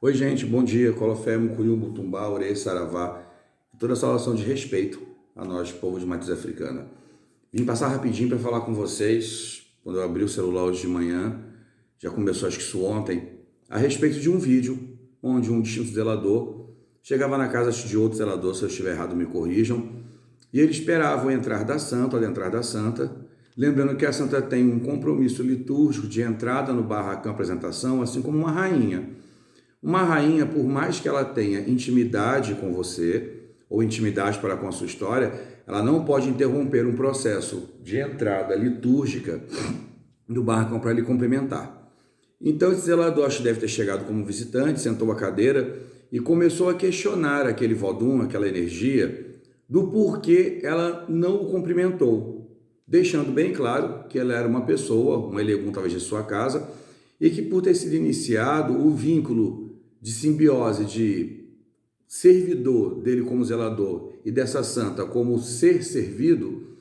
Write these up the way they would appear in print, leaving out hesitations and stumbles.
Oi, gente, bom dia. Colofé, Mucuriú, Butumbá, Orei, Saravá. Toda a saudação de respeito a nós, povo de matriz africana. Vim passar rapidinho para falar com vocês, quando eu abri o celular hoje de manhã, já começou acho que isso ontem, a respeito de um vídeo onde um distinto zelador chegava na casa de outro zelador, se eu estiver errado me corrijam, e ele esperava o entrar da santa, ou adentrar da santa, lembrando que a santa tem um compromisso litúrgico de entrada no barracão apresentação, assim como uma rainha. Uma rainha, por mais que ela tenha intimidade com você, ou intimidade para com a sua história, ela não pode interromper um processo de entrada litúrgica do barracão para lhe cumprimentar. Então esse zelador acho que deve ter chegado como visitante, sentou a cadeira e começou a questionar aquele vodum, aquela energia, do porquê ela não o cumprimentou, deixando bem claro que ela era uma pessoa, um elegum talvez de sua casa, e que por ter sido iniciado o vínculo de simbiose de servidor dele como zelador e dessa santa como ser servido,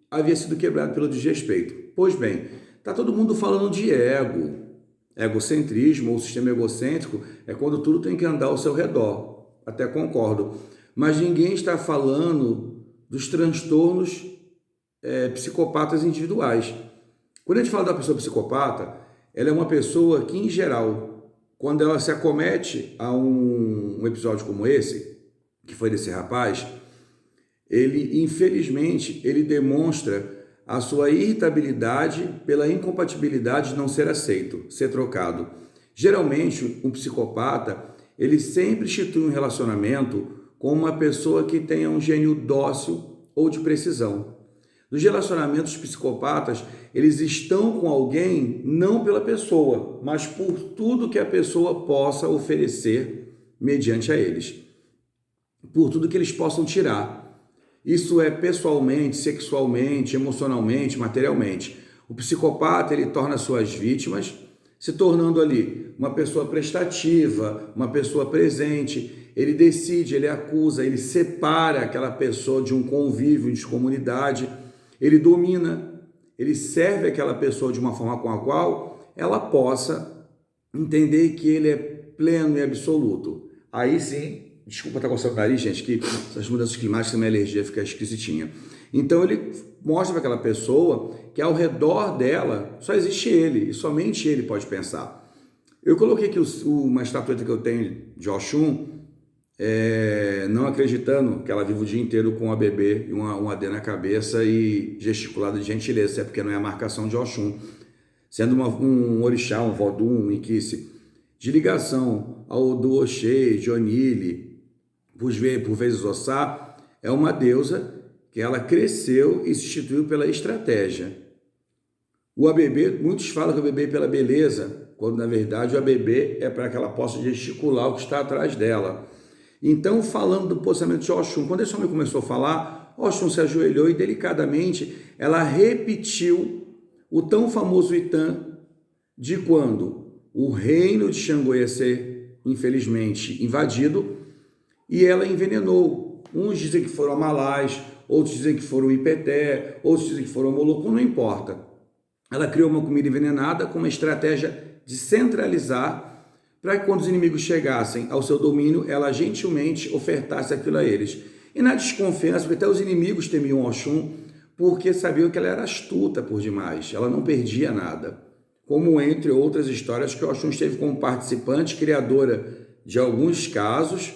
havia sido quebrado pelo desrespeito. Pois bem, está todo mundo falando de ego, egocentrismo ou sistema egocêntrico é quando tudo tem que andar ao seu redor, até concordo, mas ninguém está falando dos transtornos psicopatas individuais. Quando a gente fala da pessoa psicopata, ela é uma pessoa que, em geral, quando ela se acomete a um episódio como esse, que foi desse rapaz, ele, infelizmente, ele demonstra a sua irritabilidade pela incompatibilidade de não ser aceito, ser trocado. Geralmente, um psicopata, ele sempre institui um relacionamento com uma pessoa que tenha um gênio dócil ou de precisão. Nos relacionamentos psicopatas, eles estão com alguém não pela pessoa, mas por tudo que a pessoa possa oferecer mediante a eles. Por tudo que eles possam tirar. Isso é pessoalmente, sexualmente, emocionalmente, materialmente. O psicopata, ele torna suas vítimas, se tornando ali uma pessoa prestativa, uma pessoa presente. Ele decide, ele acusa, ele separa aquela pessoa de um convívio, de comunidade. Ele domina, ele serve aquela pessoa de uma forma com a qual ela possa entender que ele é pleno e absoluto. Aí sim, desculpa estar coçando o nariz, gente, que essas mudanças climáticas, minha alergia fica esquisitinha. Então ele mostra para aquela pessoa que ao redor dela só existe ele, e somente ele pode pensar. Eu coloquei aqui uma estatueta que eu tenho de Oxum, não acreditando que ela vive o dia inteiro com a bebê e um AD na cabeça e gesticulada de gentileza, é porque não é a marcação de Oxum, sendo um orixá, um vodum, um inquice, de ligação ao do Oxê, de Onile, por vezes Ossá, é uma deusa que ela cresceu e se instituiu pela estratégia. O ABB, muitos falam que o ABB é pela beleza, quando na verdade o ABB é para que ela possa gesticular o que está atrás dela. Então, falando do posicionamento de Oxum, quando esse homem começou a falar, Oxum se ajoelhou e delicadamente ela repetiu o tão famoso Itã de quando o reino de Xangô ia ser, infelizmente, invadido e ela envenenou. Uns dizem que foram Amalás, outros dizem que foram Ipeté, outros dizem que foram Moloco, não importa. Ela criou uma comida envenenada com uma estratégia de centralizar para que quando os inimigos chegassem ao seu domínio, ela gentilmente ofertasse aquilo a eles. E na desconfiança, porque até os inimigos temiam Oxum, porque sabiam que ela era astuta por demais, ela não perdia nada. Como entre outras histórias que Oxum esteve como participante, criadora de alguns casos,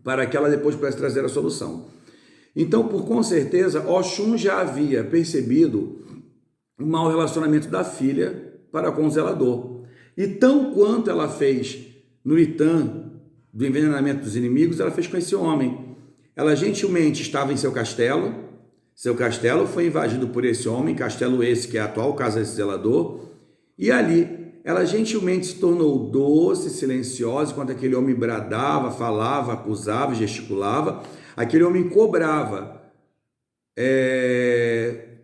para que ela depois pudesse trazer a solução. Então, com certeza, Oxum já havia percebido o mau relacionamento da filha para com o zelador. E tão quanto ela fez no Itã, do envenenamento dos inimigos, ela fez com esse homem. Ela gentilmente estava em seu castelo foi invadido por esse homem, castelo esse que é a atual casa desse zelador, e ali ela gentilmente se tornou doce, silenciosa, enquanto aquele homem bradava, falava, acusava, gesticulava, aquele homem cobrava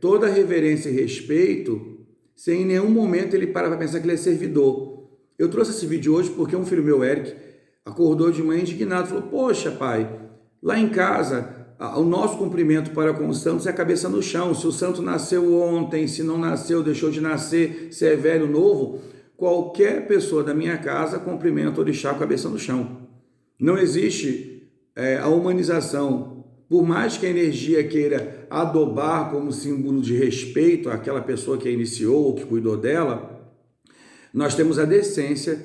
toda reverência e respeito, sem em nenhum momento ele parar para pensar que ele é servidor. Eu trouxe esse vídeo hoje porque um filho meu, Eric, acordou de manhã indignado, falou, poxa pai, lá em casa, o nosso cumprimento para com os santos é a cabeça no chão, se o santo nasceu ontem, se não nasceu, deixou de nascer, se é velho, novo, qualquer pessoa da minha casa cumprimenta o orixá com a cabeça no chão. Não existe a humanização. Por mais que a energia queira adobar como símbolo de respeito àquela pessoa que a iniciou ou que cuidou dela, nós temos a decência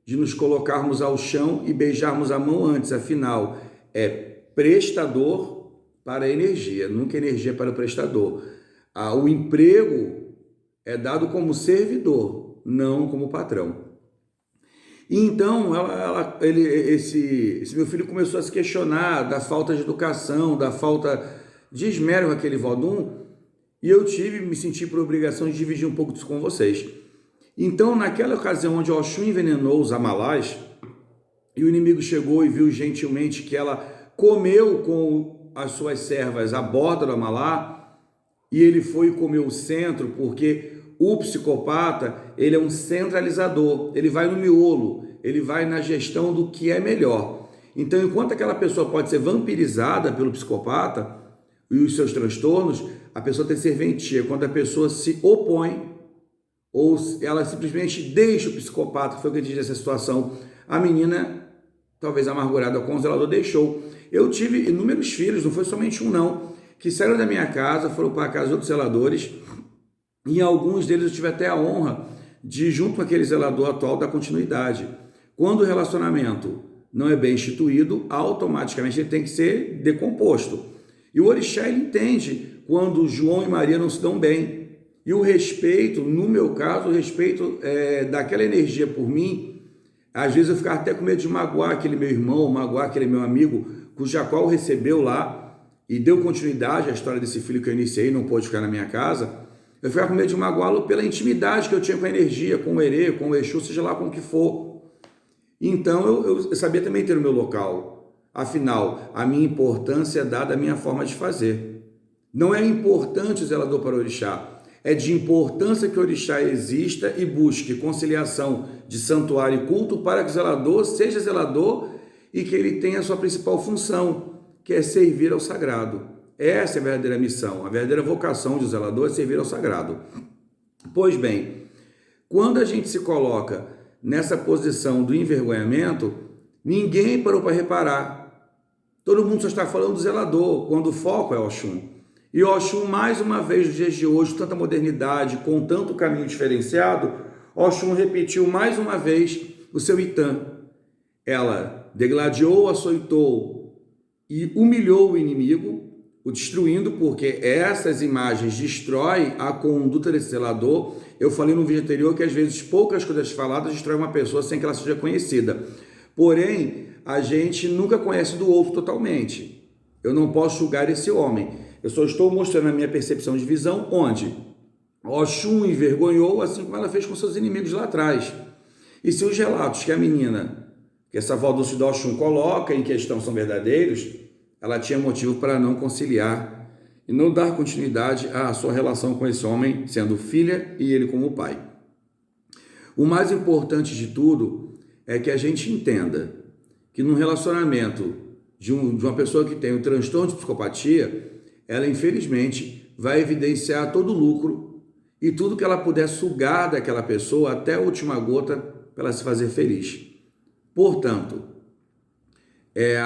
de nos colocarmos ao chão e beijarmos a mão antes. Afinal, é prestador para a energia, nunca energia para o prestador. O emprego é dado como servidor, não como patrão. E então, esse meu filho começou a se questionar da falta de educação, da falta de esmero com aquele Vodun, e eu me senti por obrigação de dividir um pouco disso com vocês. Então, naquela ocasião onde Oxum envenenou os Amalás, e o inimigo chegou e viu gentilmente que ela comeu com as suas servas a borda do Amalá, e ele foi comer o centro, porque o psicopata, ele é um centralizador, ele vai no miolo, ele vai na gestão do que é melhor. Então, enquanto aquela pessoa pode ser vampirizada pelo psicopata e os seus transtornos, a pessoa tem serventia. Quando a pessoa se opõe, ou ela simplesmente deixa o psicopata, que foi o que eu disse nessa situação, a menina, talvez amargurada com o zelador, deixou. Eu tive inúmeros filhos, não foi somente um não, que saíram da minha casa, foram para a casa de outros zeladores, e em alguns deles eu tive até a honra de, junto com aquele zelador atual, dar continuidade. Quando o relacionamento não é bem instituído, automaticamente ele tem que ser decomposto. E o orixá, ele entende quando João e Maria não se dão bem. E o respeito, no meu caso, o respeito daquela energia por mim, às vezes eu ficava até com medo de magoar aquele meu irmão, magoar aquele meu amigo, cuja qual recebeu lá e deu continuidade à história desse filho que eu iniciei, não pôde ficar na minha casa. Eu ficava com medo de magoá-lo pela intimidade que eu tinha com a energia, com o Herê, com o Exu, seja lá com o que for. Então eu sabia também ter o meu local. Afinal, a minha importância é dada à minha forma de fazer. Não é importante o zelador para o orixá. É de importância que o orixá exista e busque conciliação de santuário e culto para que o zelador seja zelador e que ele tenha a sua principal função, que é servir ao sagrado. Essa é a verdadeira missão, a verdadeira vocação do zelador é servir ao sagrado. Pois bem, quando a gente se coloca nessa posição do envergonhamento, ninguém parou para reparar. Todo mundo só está falando do zelador, quando o foco é Oxum. E Oxum, mais uma vez, nos dias de hoje, tanta modernidade, com tanto caminho diferenciado, Oxum repetiu mais uma vez o seu Itã. Ela degladiou, açoitou e humilhou o inimigo, o destruindo, porque essas imagens destroem a conduta desse zelador. Eu falei no vídeo anterior que às vezes poucas coisas faladas destroem uma pessoa sem que ela seja conhecida. Porém, a gente nunca conhece do outro totalmente. Eu não posso julgar esse homem. Eu só estou mostrando a minha percepção de visão, onde Oxum envergonhou, assim como ela fez com seus inimigos lá atrás. E se os relatos que a menina, que essa avó Dulce do Oxum coloca em questão são verdadeiros, ela tinha motivo para não conciliar e não dar continuidade à sua relação com esse homem, sendo filha e ele como pai. O mais importante de tudo é que a gente entenda que num relacionamento de uma pessoa que tem o transtorno de psicopatia, ela infelizmente vai evidenciar todo o lucro e tudo que ela puder sugar daquela pessoa até a última gota para ela se fazer feliz. Portanto,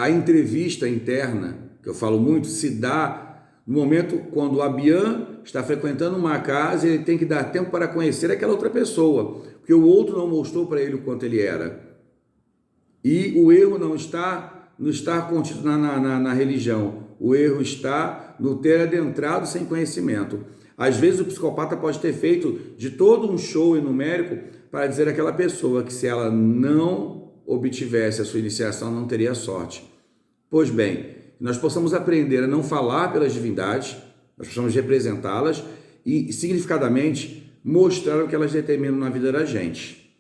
a entrevista interna, que eu falo muito, se dá no momento quando o Abian está frequentando uma casa e ele tem que dar tempo para conhecer aquela outra pessoa, porque o outro não mostrou para ele o quanto ele era. E o erro não está contido na religião, o erro está no ter adentrado sem conhecimento. Às vezes o psicopata pode ter feito de todo um show numérico para dizer àquela pessoa que se ela não obtivesse a sua iniciação, não teria sorte. Pois bem, nós possamos aprender a não falar pelas divindades, nós precisamos representá-las e, significadamente, mostrar o que elas determinam na vida da gente.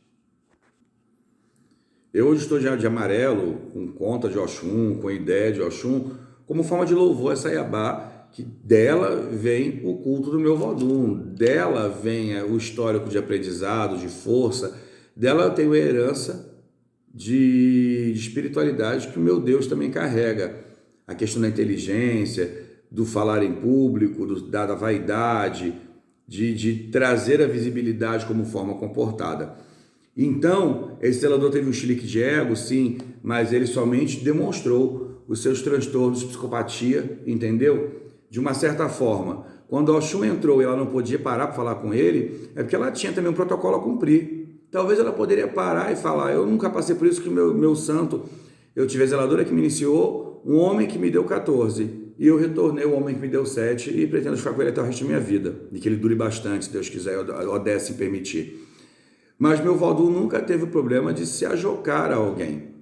Eu hoje estou de amarelo, com conta de Oxum, com ideia de Oxum, como forma de louvor a Sayabá, que dela vem o culto do meu Vodun, dela vem o histórico de aprendizado, de força, dela eu tenho a herança de espiritualidade que o meu Deus também carrega. A questão da inteligência, do falar em público, da vaidade, de trazer a visibilidade como forma comportada. Então, esse zelador teve um chilique de ego, sim, mas ele somente demonstrou os seus transtornos de psicopatia, entendeu? De uma certa forma, quando a Oxum entrou e ela não podia parar para falar com ele, é porque ela tinha também um protocolo a cumprir. Talvez ela poderia parar e falar, eu nunca passei por isso, que o meu santo, eu tive a zeladora que me iniciou, um homem que me deu 14, e eu retornei o homem que me deu 7, e pretendo ficar com ele até o resto da minha vida, e que ele dure bastante, se Deus quiser, ou desse permitir. Mas meu Vodun nunca teve o problema de se ajocar a alguém.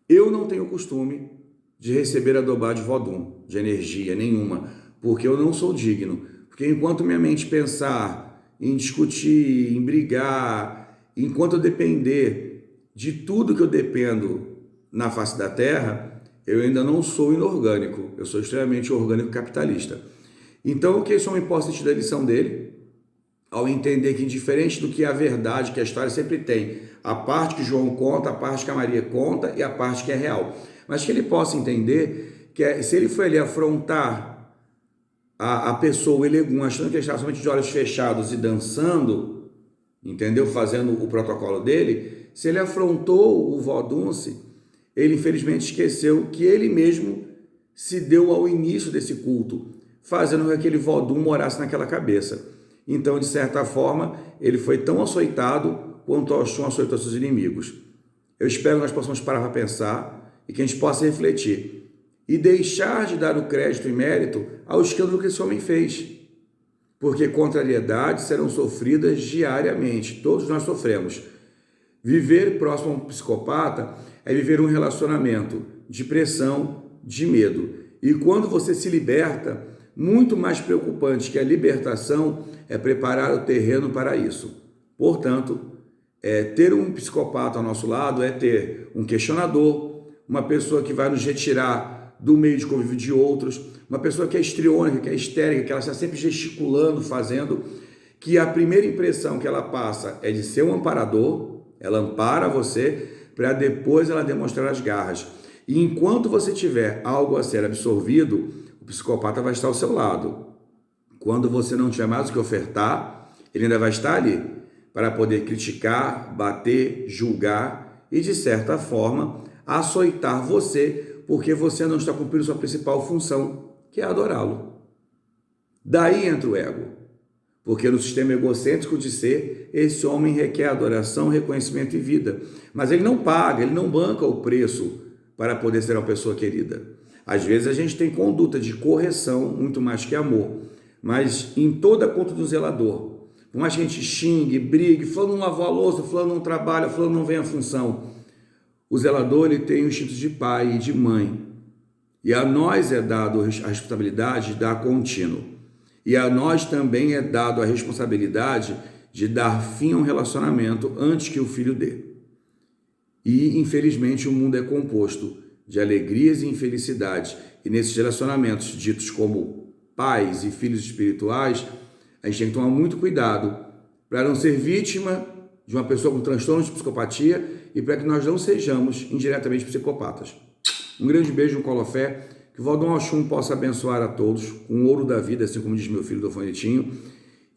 Eu não tenho costume de receber adobá de Vodun, de energia nenhuma, porque eu não sou digno. Porque enquanto minha mente pensar em discutir, em brigar, enquanto eu depender de tudo que eu dependo na face da Terra, eu ainda não sou inorgânico, eu sou extremamente orgânico capitalista. Então, o que esse homem possa sentir da lição dele, ao entender que, indiferente do que é a verdade, que a história sempre tem, a parte que João conta, a parte que a Maria conta e a parte que é real, mas que ele possa entender que se ele foi ali afrontar a pessoa, o Elegum, achando que ele estava somente de olhos fechados e dançando, entendeu? Fazendo o protocolo dele, se ele afrontou o Vodunce, ele infelizmente esqueceu que ele mesmo se deu ao início desse culto, fazendo com que aquele Vodun morasse naquela cabeça. Então, de certa forma, ele foi tão açoitado quanto Oxum açoitou seus inimigos. Eu espero que nós possamos parar para pensar e que a gente possa refletir e deixar de dar o crédito e mérito ao escândalo que esse homem fez. Porque contrariedades serão sofridas diariamente, todos nós sofremos. Viver próximo a um psicopata é viver um relacionamento de pressão, de medo. E quando você se liberta, muito mais preocupante que a libertação é preparar o terreno para isso. Portanto, ter um psicopata ao nosso lado é ter um questionador, uma pessoa que vai nos retirar do meio de convívio de outros, uma pessoa que é histriônica, que é histérica, que ela está sempre gesticulando, fazendo, que a primeira impressão que ela passa é de ser um amparador, ela ampara você, para depois ela demonstrar as garras. E enquanto você tiver algo a ser absorvido, o psicopata vai estar ao seu lado. Quando você não tiver mais o que ofertar, ele ainda vai estar ali para poder criticar, bater, julgar e, de certa forma, açoitar você, porque você não está cumprindo sua principal função, que é adorá-lo. Daí entra o ego. Porque no sistema egocêntrico de ser, esse homem requer adoração, reconhecimento e vida. Mas ele não paga, ele não banca o preço para poder ser uma pessoa querida. Às vezes a gente tem conduta de correção, muito mais que amor. Mas em toda a conta do zelador, por mais que a gente xingue, brigue, fulano não lavou a louça, fulano não trabalha, fulano não vem à função, o zelador ele tem o instinto de pai e de mãe. E a nós é dado a responsabilidade de dar contínuo. E a nós também é dado a responsabilidade de dar fim a um relacionamento antes que o filho dê. E, infelizmente, o mundo é composto de alegrias e infelicidades. E nesses relacionamentos ditos como pais e filhos espirituais, a gente tem que tomar muito cuidado para não ser vítima de uma pessoa com transtorno de psicopatia e para que nós não sejamos indiretamente psicopatas. Um grande beijo, um colofé, que o Vodun Oxum possa abençoar a todos com o ouro da vida, assim como diz meu filho do Fonetinho,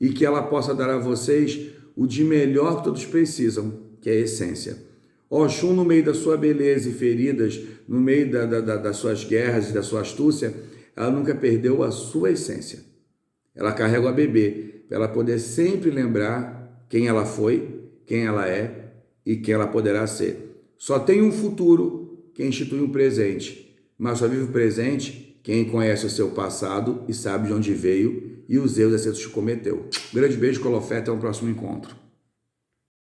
e que ela possa dar a vocês o de melhor que todos precisam, que é a essência. Oxum, no meio da sua beleza e feridas, no meio das suas guerras e da sua astúcia, ela nunca perdeu a sua essência. Ela carrega a bebê, para ela poder sempre lembrar quem ela foi, quem ela é e quem ela poderá ser. Só tem um futuro quem institui um presente, mas só vive o presente quem conhece o seu passado e sabe de onde veio e os erros e acertos que cometeu. Grande beijo, colofé, até o próximo encontro.